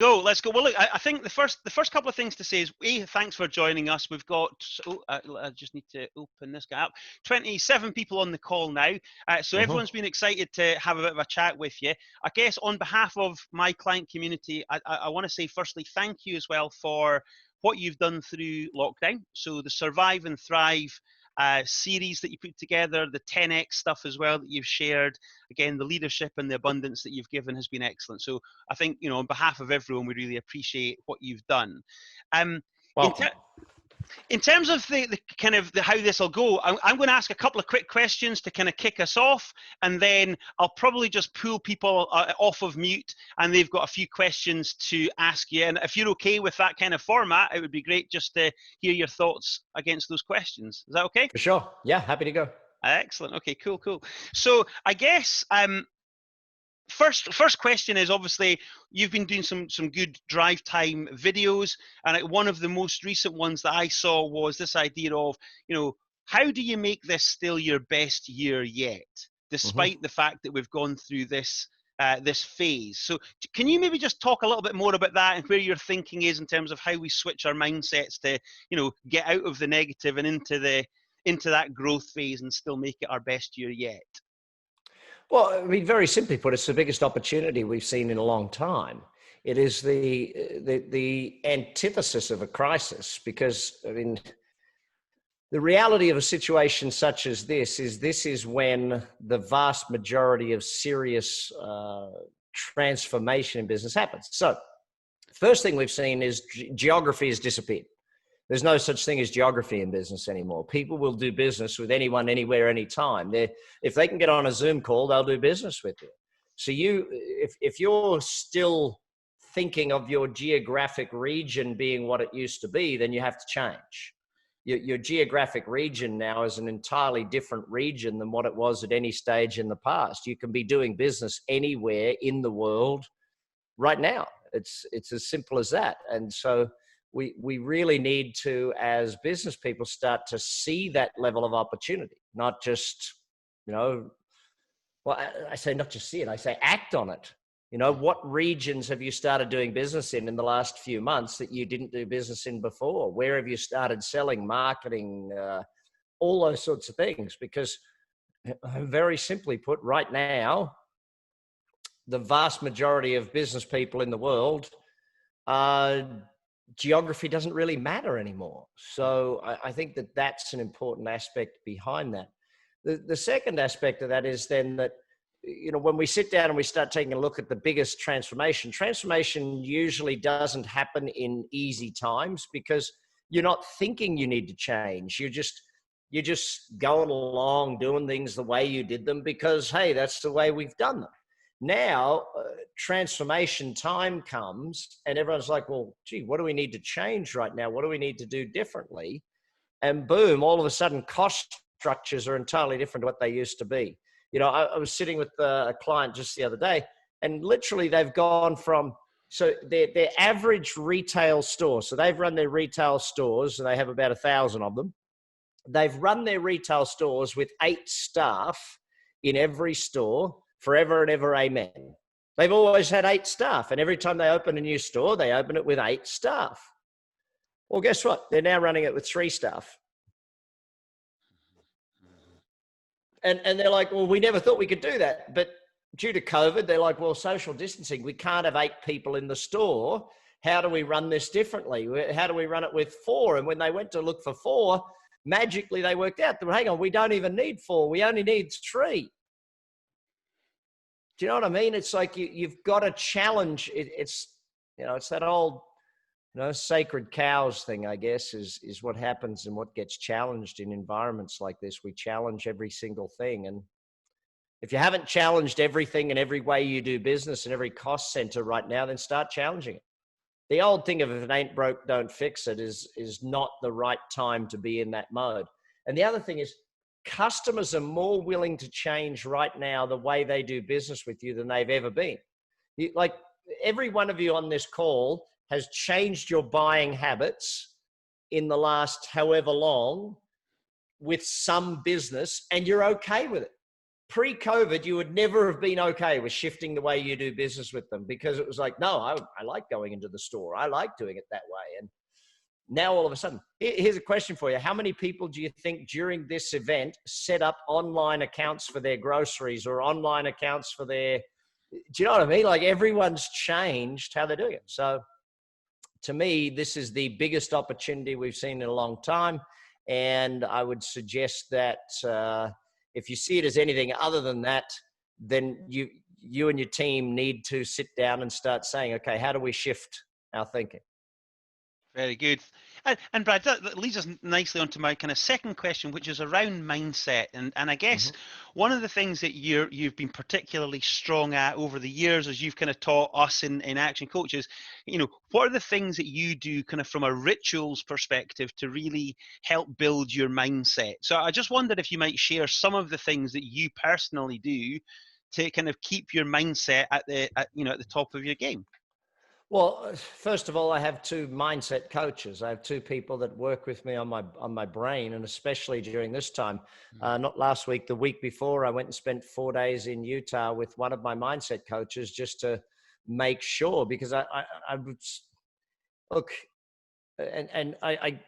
Let's go. Well, look, I think the first couple of things to say is, thanks for joining us. We've got, I just need to open this guy up. 27 people on the call now. So everyone's been excited to have a bit of a chat with you. I guess on behalf of my client community, I want to say firstly, thank you as well for what you've done through lockdown. So the Survive and Thrive series that you put together, the 10x stuff as well that you've shared. Again, the leadership and the abundance that you've given has been excellent. So I think, on behalf of everyone, we really appreciate what you've done. Welcome. In terms of the kind of how this will go, I'm going to ask a couple of quick questions to kind of kick us off, and then I'll probably just pull people off of mute, and they've got a few questions to ask you. And if you're okay with that kind of format, it would be great just to hear your thoughts against those questions. Is that okay? For sure. Yeah, happy to go. Excellent. Okay, cool. So I guess first question is, obviously you've been doing some good drive time videos, and one of the most recent ones that I saw was this idea of, how do you make this still your best year yet, despite the fact that we've gone through this phase. So can you maybe just talk a little bit more about that and where your thinking is in terms of how we switch our mindsets to, get out of the negative and into that growth phase and still make it our best year yet? Well, I mean, very simply put, it's the biggest opportunity we've seen in a long time. It is the antithesis of a crisis, because, I mean, the reality of a situation such as this is when the vast majority of serious transformation in business happens. So, first thing we've seen is geography has disappeared. There's no such thing as geography in business anymore. People will do business with anyone, anywhere, anytime. If they can get on a Zoom call, they'll do business with you. So if you're still thinking of your geographic region being what it used to be, then you have to change. Your geographic region now is an entirely different region than what it was at any stage in the past. You can be doing business anywhere in the world right now. It's as simple as that. And so we really need to, as business people, start to see that level of opportunity, not just, well, I say not just see it, I say act on it. What regions have you started doing business in the last few months that you didn't do business in before? Where have you started selling, marketing, all those sorts of things? Because very simply put, right now, the vast majority of business people in the world geography doesn't really matter anymore. So I think that that's an important aspect behind that. The second aspect of that is then that, when we sit down and we start taking a look at the biggest transformation usually doesn't happen in easy times, because you're not thinking you need to change. You're just going along doing things the way you did them because, hey, that's the way we've done them. Now, transformation time comes and everyone's like, well, gee, what do we need to change right now? What do we need to do differently? And boom, all of a sudden, cost structures are entirely different to what they used to be. I was sitting with a client just the other day, and literally they've gone from, so their average retail store, so they've run their retail stores, and they have about 1,000 of them. They've run their retail stores with 8 staff in every store forever and ever, amen. They've always had 8 staff, and every time they open a new store, they open it with 8 staff. Well, guess what? They're now running it with 3 staff. And they're like, well, we never thought we could do that. But due to COVID, they're like, well, social distancing, we can't have 8 people in the store. How do we run this differently? How do we run it with 4? And when they went to look for 4, magically they worked out, hang on, we don't even need 4. We only need 3. Do you know what I mean? It's like you've got to challenge. It's that old, sacred cows thing, I guess, is what happens and what gets challenged in environments like this. We challenge every single thing. And if you haven't challenged everything and every way you do business and every cost center right now, then start challenging it. The old thing of if it ain't broke, don't fix it is not the right time to be in that mode. And the other thing is, customers are more willing to change right now the way they do business with you than they've ever been. Like every one of you on this call has changed your buying habits in the last however long with some business, and you're okay with it. pre-COVID, you would never have been okay with shifting the way you do business with them, because it was like, no, I like going into the store. I like doing it that way. And now all of a sudden, here's a question for you. How many people do you think during this event set up online accounts for their groceries or online accounts for their, do you know what I mean? Like, everyone's changed how they're doing it. So to me, this is the biggest opportunity we've seen in a long time. And I would suggest that if you see it as anything other than that, then you and your team need to sit down and start saying, okay, how do we shift our thinking? Very good. And Brad, that leads us nicely onto my kind of second question, which is around mindset. And I guess one of the things that you've been particularly strong at over the years, as you've kind of taught us in Action Coaches, what are the things that you do kind of from a rituals perspective to really help build your mindset? So I just wondered if you might share some of the things that you personally do to kind of keep your mindset at the top of your game. Well, first of all, I have two mindset coaches. I have two people that work with me on my brain, and especially during this time. Not last week, the week before, I went and spent 4 days in Utah with one of my mindset coaches just to make sure, because I would look, and I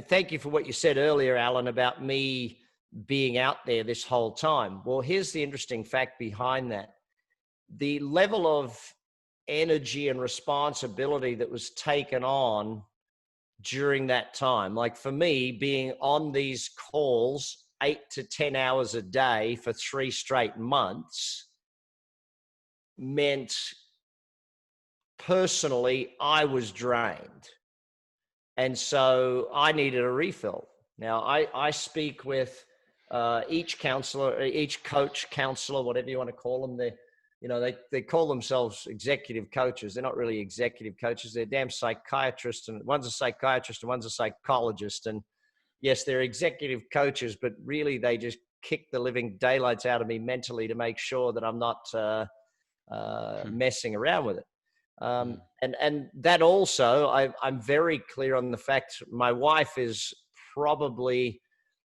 thank you for what you said earlier, Alan, about me being out there this whole time. Well, here's the interesting fact behind that. The level of energy and responsibility that was taken on during that time. Like, for me, being on these calls 8 to 10 hours a day for 3 straight months meant personally I was drained. And so I needed a refill. Now, I speak with each counselor, each coach, counselor, whatever you want to call them. They call themselves executive coaches. They're not really executive coaches. They're damn psychiatrists, and one's a psychiatrist and one's a psychologist. And yes, they're executive coaches, but really they just kick the living daylights out of me mentally to make sure that I'm not messing around with it. And that also, I'm very clear on the fact my wife is probably,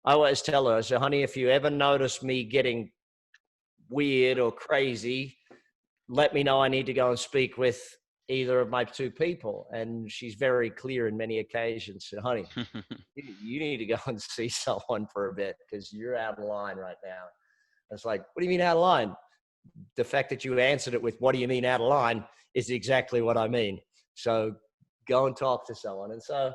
I always tell her, I say, honey, if you ever notice me getting weird or crazy, let me know. I need to go and speak with either of my two people. And she's very clear in many occasions. So, honey, you need to go and see someone for a bit, because you're out of line right now. It's like, what do you mean out of line? The fact that you answered it with, what do you mean out of line, is exactly what I mean. So go and talk to someone. And so,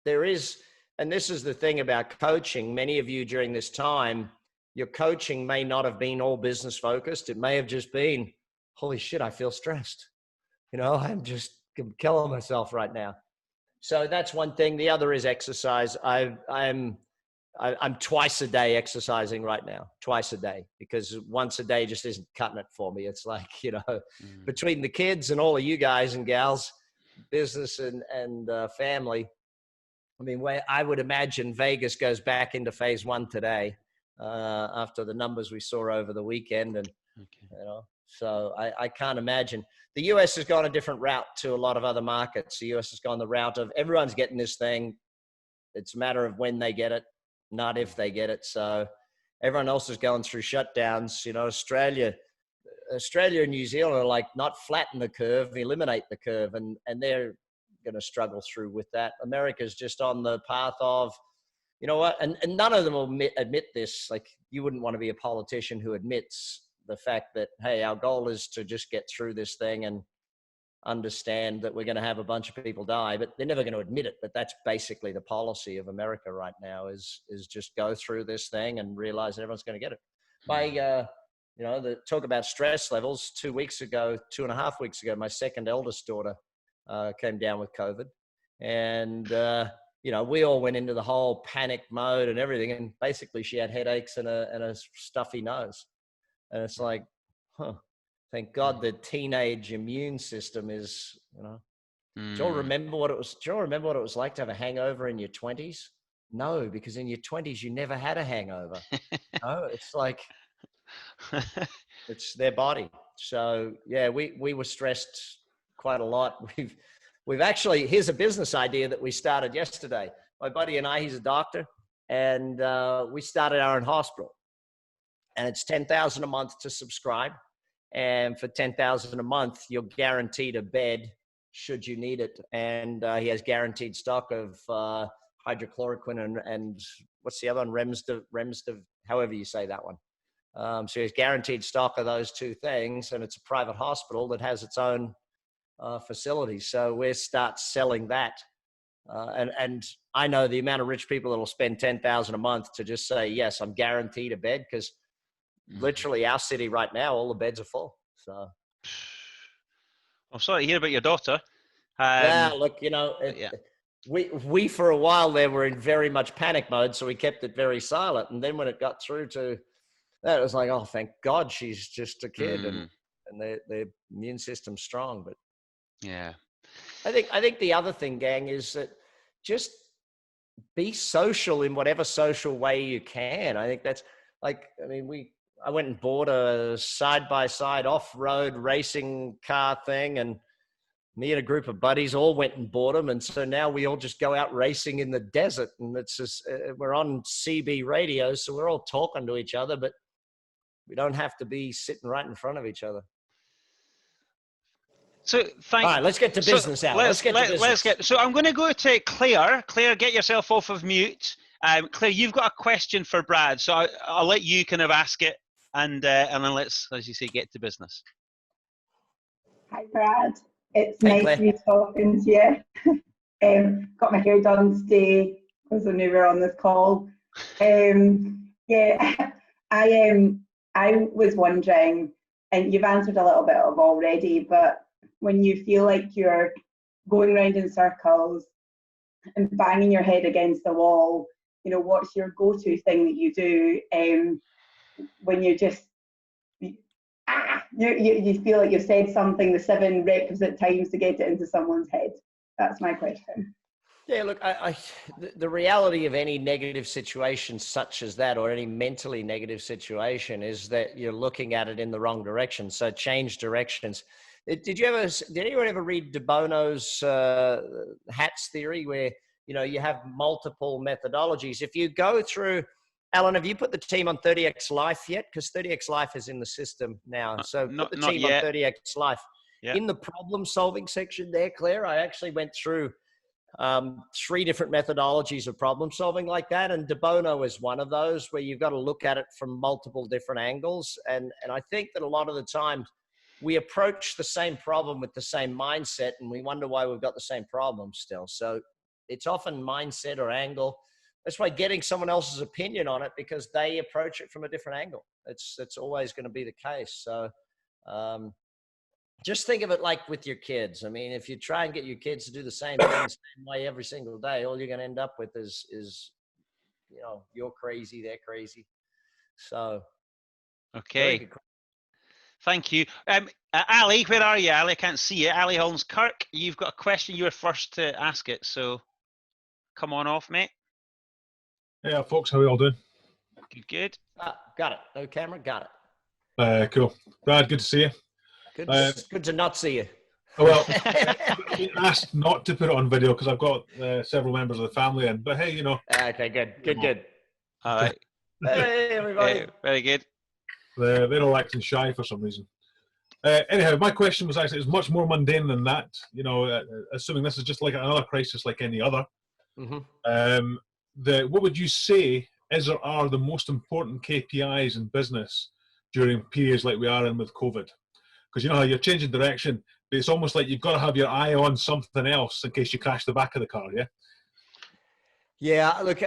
there is, and this is the thing about coaching, many of you during this time, your coaching may not have been all business focused. It may have just been, holy shit, I feel stressed. I'm just killing myself right now. So that's one thing. The other is exercise. I'm twice a day exercising right now, twice a day, because once a day just isn't cutting it for me. It's like, between the kids and all of you guys and gals, business and family. I mean, I would imagine Vegas goes back into phase 1 today. After the numbers we saw over the weekend. And, so I can't imagine. The US has gone a different route to a lot of other markets. The US has gone the route of everyone's getting this thing. It's a matter of when they get it, not if they get it. So everyone else is going through shutdowns. Australia and New Zealand are like, not flatten the curve, eliminate the curve. And they're going to struggle through with that. America's just on the path of, you know what? And none of them will admit this. Like, you wouldn't want to be a politician who admits the fact that, hey, our goal is to just get through this thing and understand that we're going to have a bunch of people die, but they're never going to admit it. But that's basically the policy of America right now, is just go through this thing and realize that everyone's going to get it. The talk about stress levels, 2.5 weeks ago, my second eldest daughter came down with COVID. And, we all went into the whole panic mode and everything. And basically she had headaches and a stuffy nose. And it's like, thank God the teenage immune system is, Do you all remember what it was like to have a hangover in your 20s? No, because in your 20s, you never had a hangover. It's like, it's their body. So yeah, we were stressed quite a lot. We've actually, here's a business idea that we started yesterday. My buddy and I, he's a doctor, and we started our own hospital. And it's $10,000 a month to subscribe. And for $10,000 a month, you're guaranteed a bed should you need it. And he has guaranteed stock of hydrochloroquine and what's the other one? Remsdev, however you say that one. So he has guaranteed stock of those two things. And it's a private hospital that has its own facilities. So we start selling that. And I know the amount of rich people that will spend $10,000 a month to just say, yes, I'm guaranteed a bed, because literally our city right now, all the beds are full. So I'm sorry to hear about your daughter. Yeah, look, we for a while there were in very much panic mode, so we kept it very silent. And then when it got through to that, it was like, oh, thank God she's just a kid, and their immune system's strong. But yeah, I think the other thing, gang, is that just be social in whatever social way you can. I think that's I went and bought a side-by-side off-road racing car thing, and me and a group of buddies all went and bought them. And so now we all just go out racing in the desert, and it's just, we're on CB radio, so we're all talking to each other, but we don't have to be sitting right in front of each other. So all right, let's get to business now. Let's get to business. So I'm going to go to Claire. Claire, get yourself off of mute. Claire, you've got a question for Brad, so I'll let you kind of ask it, and then let's, as you say, get to business. Hi, Brad. It's nice to be talking to you. Got my hair done today because I knew we were on this call. Yeah, I was wondering, and you've answered a little bit of already, but when you feel like you're going around in circles and banging your head against the wall, what's your go-to thing that you do when you just you feel like you've said something the 7 requisite times to get it into someone's head? That's my question. Yeah, look, the reality of any negative situation such as that, or any mentally negative situation, is that you're looking at it in the wrong direction. So change directions. Did anyone ever read De Bono's hats theory, where you have multiple methodologies? If you go through, Alan, have you put the team on 30X Life yet? Because 30X Life is in the system now. So put the team on 30X Life. Yeah. In the problem solving section there, Claire, I actually went through 3 different methodologies of problem solving like that. And De Bono is one of those, where you've got to look at it from multiple different angles. And I think that a lot of the time we approach the same problem with the same mindset, and we wonder why we've got the same problem still. So it's often mindset or angle. That's why getting someone else's opinion on it, because they approach it from a different angle. It's always going to be the case. So just think of it like with your kids. I mean, if you try and get your kids to do the same thing the same way every single day, all you're going to end up with is you're crazy, they're crazy. So okay. Thank you. Ali, where are you, Ali? I can't see you. Ali Holmes-Kirk, you've got a question. You were first to ask it, so come on off, mate. Yeah, folks, how are we all doing? Good. Got it. No camera, got it. Cool. Brad, good to see you. Good to not see you. Well, I asked not to put it on video because I've got several members of the family in, but hey, Okay, good. All right. Hey, everybody. Hey, very good. They're all acting shy for some reason. Anyhow, my question was actually, it's much more mundane than that. Assuming this is just like another crisis like any other. Mm-hmm. What would you say is or are the most important KPIs in business during periods like we are in with COVID? Because you know how you're changing direction, but it's almost like you've got to have your eye on something else in case you crash the back of the car, yeah? Yeah, look,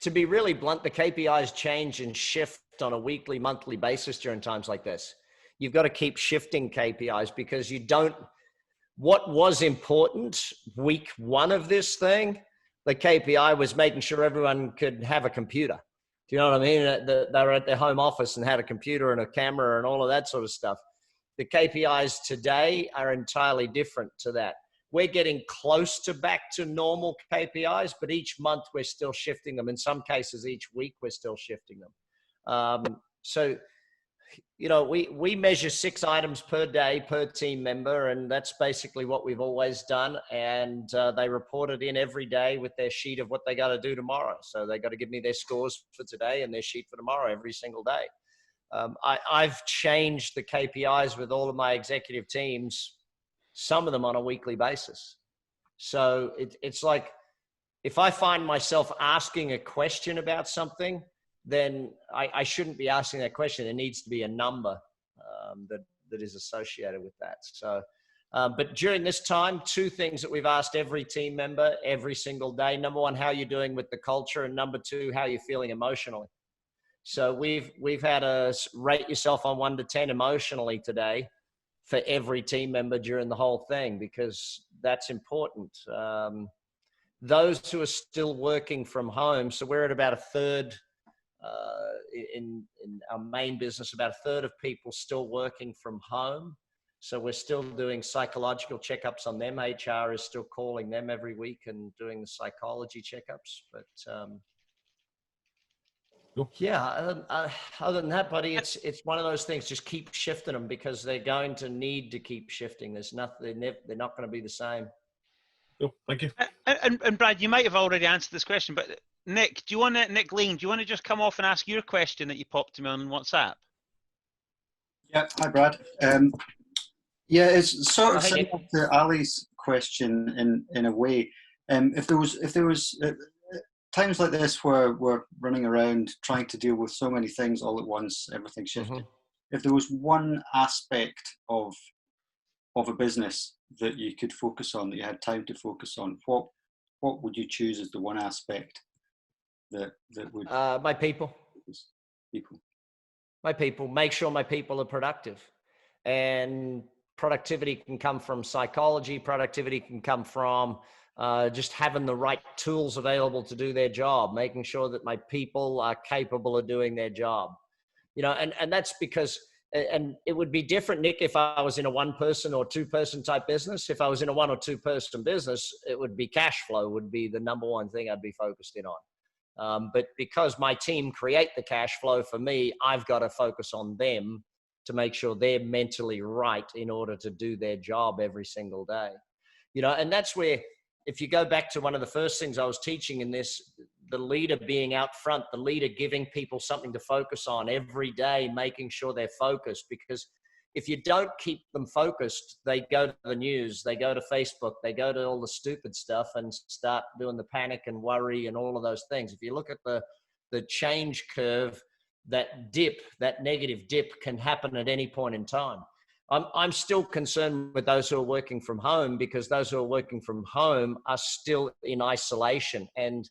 to be really blunt, the KPIs change and shift on a weekly, monthly basis during times like this. You've got to keep shifting KPIs, because what was important week 1 of this thing, the KPI was making sure everyone could have a computer. Do you know what I mean? They were at their home office and had a computer and a camera and all of that sort of stuff. The KPIs today are entirely different to that. We're getting close to back to normal KPIs, but each month we're still shifting them. In some cases, each week we're still shifting them. So You know, we measure 6 items per day per team member, and that's basically what we've always done. And they report it in every day with their sheet of what they got to do tomorrow. So they got to give me their scores for today and their sheet for tomorrow every single day. I've changed the KPIs with all of my executive teams, some of them on a weekly basis. So it's like, if I find myself asking a question about something, then I shouldn't be asking that question. There needs to be a number that is associated with that. So, but during this time, 2 things that we've asked every team member every single day. Number 1, how you're doing with the culture, and number 2, how you're feeling emotionally. So we've had a rate yourself on 1 to 10 emotionally today for every team member during the whole thing, because that's important. Those who are still working from home, so we're at about 1/3 in our main business, about 1/3 of people still working from home. So we're still doing psychological checkups on them. HR is still calling them every week and doing the psychology checkups. But yeah, other than that, buddy, it's one of those things. Just keep shifting them, because they're going to need to keep shifting. There's nothing, they're not going to be the same. Cool. Thank you. And Brad, you might have already answered this question, but Nick Lane, do you want to just come off and ask your question that you popped to me on WhatsApp? Yeah. Hi, Brad. Yeah, it's sort of similar to Ali's question in a way. If there was times like this where we're running around trying to deal with so many things all at once, everything shifted. If there was one aspect of a business that you could focus on, that you had time to focus on, what would you choose as the one aspect that would? My people. My people. Make sure my people are productive. And productivity can come from psychology. Productivity can come from just having the right tools available to do their job, making sure that my people are capable of doing their job. You know, and that's because, and it would be different, Nick, if I was in a 1-person or 2-person type business. If I was in a 1 or 2-person business, it would be cash flow would be the number one thing I'd be focused in on. But because my team create the cash flow for me, I've got to focus on them to make sure they're mentally right in order to do their job every single day. You know, and that's where, if you go back to one of the first things I was teaching in this, the leader being out front, the leader giving people something to focus on every day, making sure they're focused. Because if you don't keep them focused, they go to the news, they go to Facebook, they go to all the stupid stuff and start doing the panic and worry and all of those things. If you look at the change curve, that dip, that negative dip can happen at any point in time. I'm still concerned with those who are working from home, because those who are working from home are still in isolation. And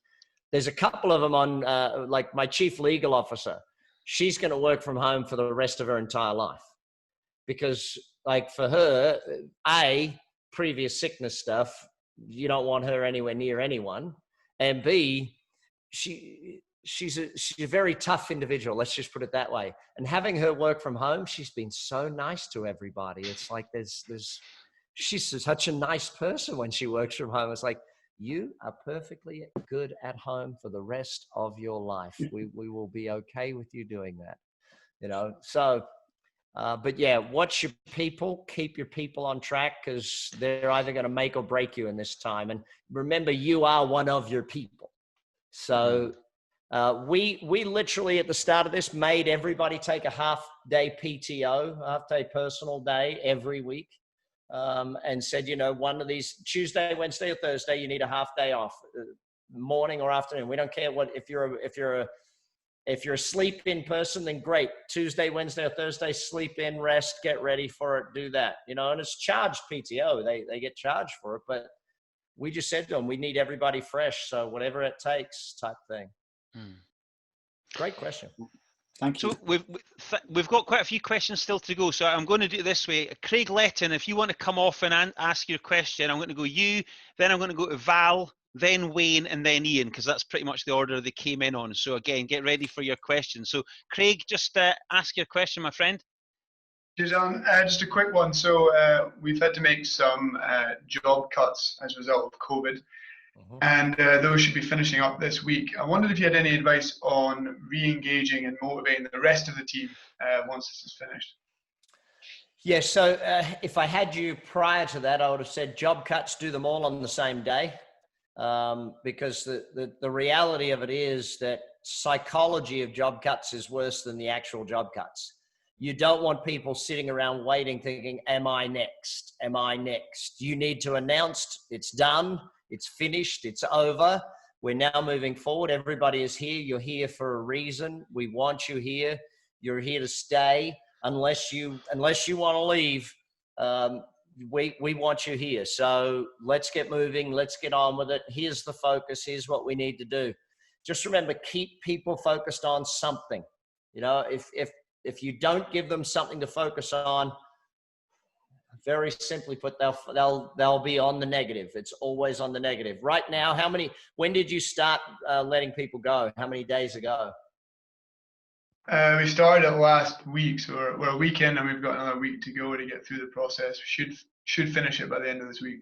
there's a couple of them on, like my chief legal officer, she's going to work from home for the rest of her entire life. Because like for her, previous sickness stuff, you don't want her anywhere near anyone. And B, she's a very tough individual. Let's just put it that way. And having her work from home, she's been so nice to everybody. It's like she's such a nice person when she works from home. It's like, you are perfectly good at home for the rest of your life. We will be okay with you doing that, you know? So, but yeah, watch your people, keep your people on track, because they're either going to make or break you in this time. And remember, you are one of your people. So we literally at the start of this made everybody take a half-day PTO, half-day personal day every week. And said, you know, one of these Tuesday, Wednesday, or Thursday, you need a half day off, morning or afternoon. We don't care what, if you're a sleep in person, then great. Tuesday, Wednesday, or Thursday, sleep in, rest, get ready for it, do that, you know, and it's charged PTO. They get charged for it, but we just said to them, we need everybody fresh. So whatever it takes type thing. Great question. Thank you. So we've got quite a few questions still to go. So I'm going to do it this way. Craig Letton, if you want to come off and ask your question, I'm going to go you, then I'm going to go to Val, then Wayne, and then Ian, because that's pretty much the order they came in on. So again, get ready for your questions. So Craig, just ask your question, my friend. Just a quick one. So we've had to make some job cuts as a result of COVID. and those should be finishing up this week. I wondered if you had any advice on re-engaging and motivating the rest of the team once this is finished. Yeah, so if I had you prior to that, I would have said job cuts, do them all on the same day. Because the reality of it is that psychology of job cuts is worse than the actual job cuts. You don't want people sitting around waiting, thinking, am I next? Am I next? You need to announce it's done, it's finished, it's over. We're now moving forward. Everybody is here. You're here for a reason. We want you here. You're here to stay. Unless you want to leave, we want you here. So let's get moving. Let's get on with it. Here's the focus. Here's what we need to do. Just remember, keep people focused on something. You know, if you don't give them something to focus on, very simply put, they'll be on the negative. It's always on the negative. Right now, when did you start letting people go? How many days ago? We started it last week, so we're a week in and we've got another week to go to get through the process. We should finish it by the end of this week.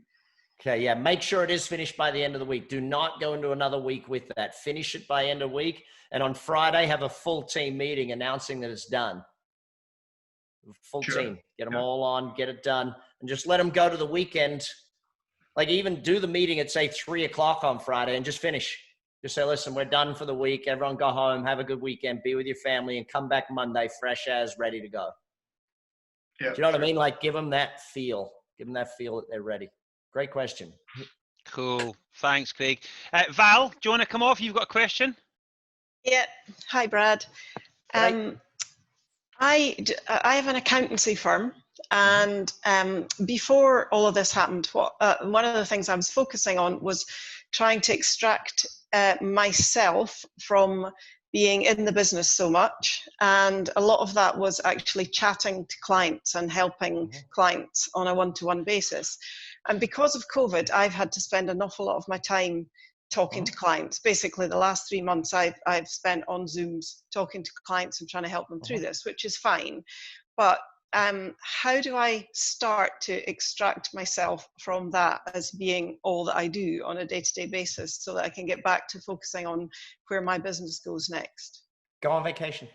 Okay, yeah, make sure it is finished by the end of the week. Do not go into another week with that. Finish it by end of week, and on Friday, have a full team meeting announcing that it's done. Full team. Get them all on, get it done, and just let them go to the weekend. Like even do the meeting at, say, 3 o'clock on Friday and just finish. Just say, listen, we're done for the week. Everyone go home, have a good weekend, be with your family, and come back Monday fresh as, ready to go. Yeah, do you know what I mean? Like give them that feel. Give them that feel that they're ready. Great question. Cool. Thanks, Craig. Val, do you want to come off? You've got a question? Yeah. Hi, Brad. I have an accountancy firm, and before all of this happened, one of the things I was focusing on was trying to extract myself from being in the business so much, and a lot of that was actually chatting to clients and helping clients on a one-to-one basis. And because of COVID, I've had to spend an awful lot of my time talking to clients. Basically, the last 3 months I've spent on Zooms talking to clients and trying to help them through this, which is fine. But how do I start to extract myself from that as being all that I do on a day-to-day basis so that I can get back to focusing on where my business goes next? Go on vacation.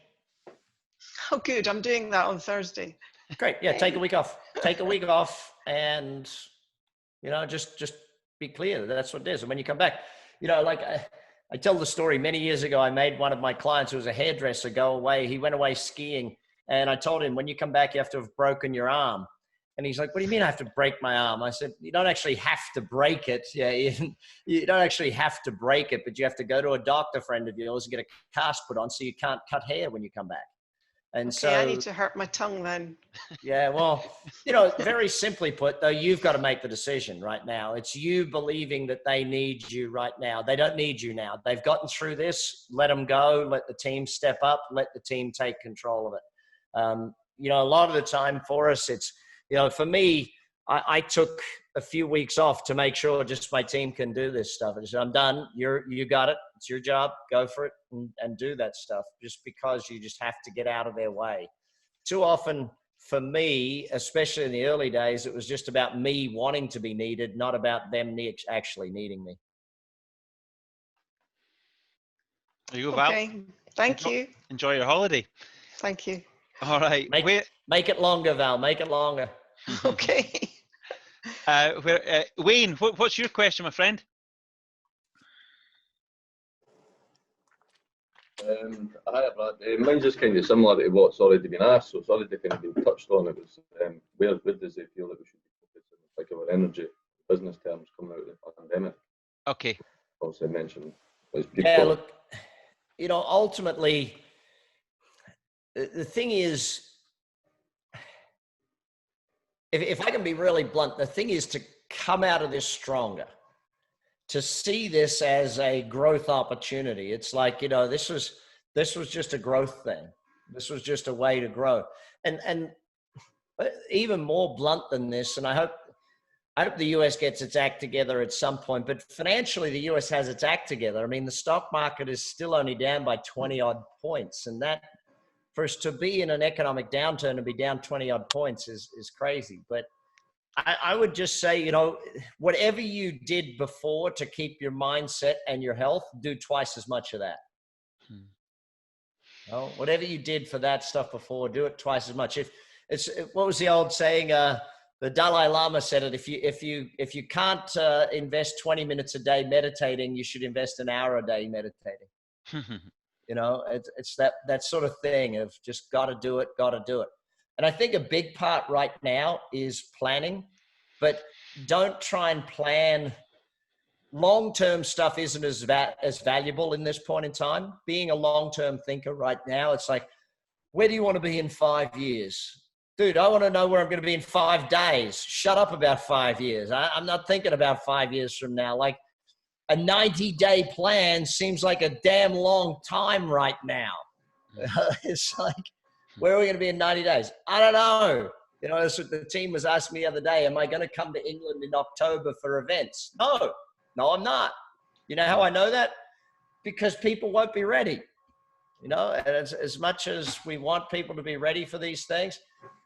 Oh, good. I'm doing that on Thursday. Great. Yeah, take a week off. Take a week off and, you know, just be clear that that's what it is. And when you come back, you know, like I tell the story, many years ago, I made one of my clients who was a hairdresser go away. He went away skiing. And I told him, when you come back, you have to have broken your arm. And he's like, what do you mean I have to break my arm? I said, you don't actually have to break it. Yeah, you don't actually have to break it, but you have to go to a doctor friend of yours and get a cast put on so you can't cut hair when you come back. And okay, so I need to hurt my tongue then. Yeah, well, you know, very simply put, though, you've got to make the decision right now. It's you believing that they need you right now. They don't need you now. They've gotten through this. Let them go. Let the team step up. Let the team take control of it. You know, a lot of the time for us, it's, you know, for me, I took a few weeks off to make sure just my team can do this stuff. I said, I'm done. You got it. It's your job. Go for it and do that stuff, just because you just have to get out of their way. Too often for me, especially in the early days, it was just about me wanting to be needed, not about them actually needing me. There you go, Val. Okay, thank you. Enjoy your holiday. Thank you. All right. Make it longer, Val. Make it longer. Okay. Wayne, what's your question, my friend? Hi, Brad. Mine's just kind of similar to what's already been asked, so it's already kind of been touched on. It was where does it feel that we should be focusing, like our energy, business terms coming out of the pandemic? Okay. Also mentioned. Yeah, look, you know, ultimately, the thing is, if I can be really blunt, the thing is to come out of this stronger, to see this as a growth opportunity. It's like, you know, this was just a growth thing. This was just a way to grow. And even more blunt than this, and I hope the US gets its act together at some point, but financially the US has its act together. I mean, the stock market is still only down by 20 odd points, and that, for us to be in an economic downturn and be down 20 odd points is crazy. But I would just say, you know, whatever you did before to keep your mindset and your health, do twice as much of that. You know, whatever you did for that stuff before, do it twice as much. What was the old saying? The Dalai Lama said it. If you can't invest 20 minutes a day meditating, you should invest an hour a day meditating. You know, it's that sort of thing of just got to do it. And I think a big part right now is planning, but don't try and plan. Long-term stuff isn't as valuable in this point in time. Being a long-term thinker right now, it's like, where do you want to be in 5 years? Dude, I want to know where I'm going to be in 5 days. Shut up about 5 years. I'm not thinking about 5 years from now. Like a 90-day plan seems like a damn long time right now. It's like, where are we going to be in 90 days? I don't know. You know, that's what the team was asking me the other day. Am I going to come to England in October for events? No, I'm not. You know how I know that? Because people won't be ready. You know, and as much as we want people to be ready for these things,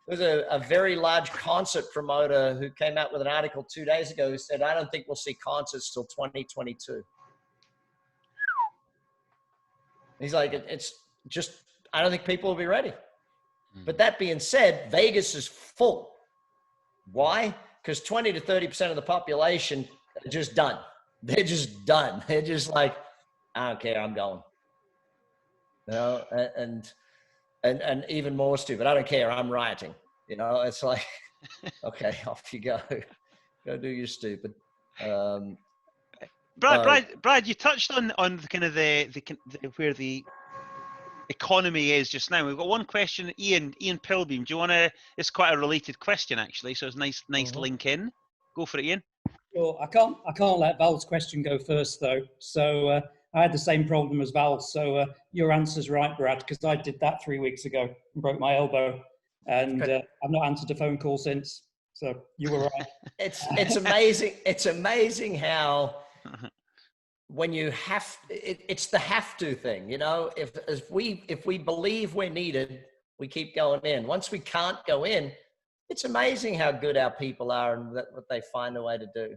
there's a very large concert promoter who came out with an article 2 days ago who said, I don't think we'll see concerts till 2022. He's like, it's just, I don't think people will be ready. But that being said, Vegas is full. Why? Because 20 to 30% of the population are just done. They're just done. They're just like, I don't care, I'm going. You know, and even more stupid, I don't care, I'm rioting. You know, it's like, okay, off you go. Go do your stupid. Brad, you touched on kind of the where the economy is just now. We've got one question, Ian Pilbeam. Do you want to? It's quite a related question actually, so it's nice link in. Go for it, Ian. Well, I can't let Val's question go first though. So I had the same problem as Val. So your answer's right, Brad, because I did that 3 weeks ago and broke my elbow, and I've not answered a phone call since. So you were right. It's amazing. It's amazing how when you have, it's the have to thing. You know, if we believe we're needed, we keep going in. Once we can't go in, it's amazing how good our people are and what they find a way to do.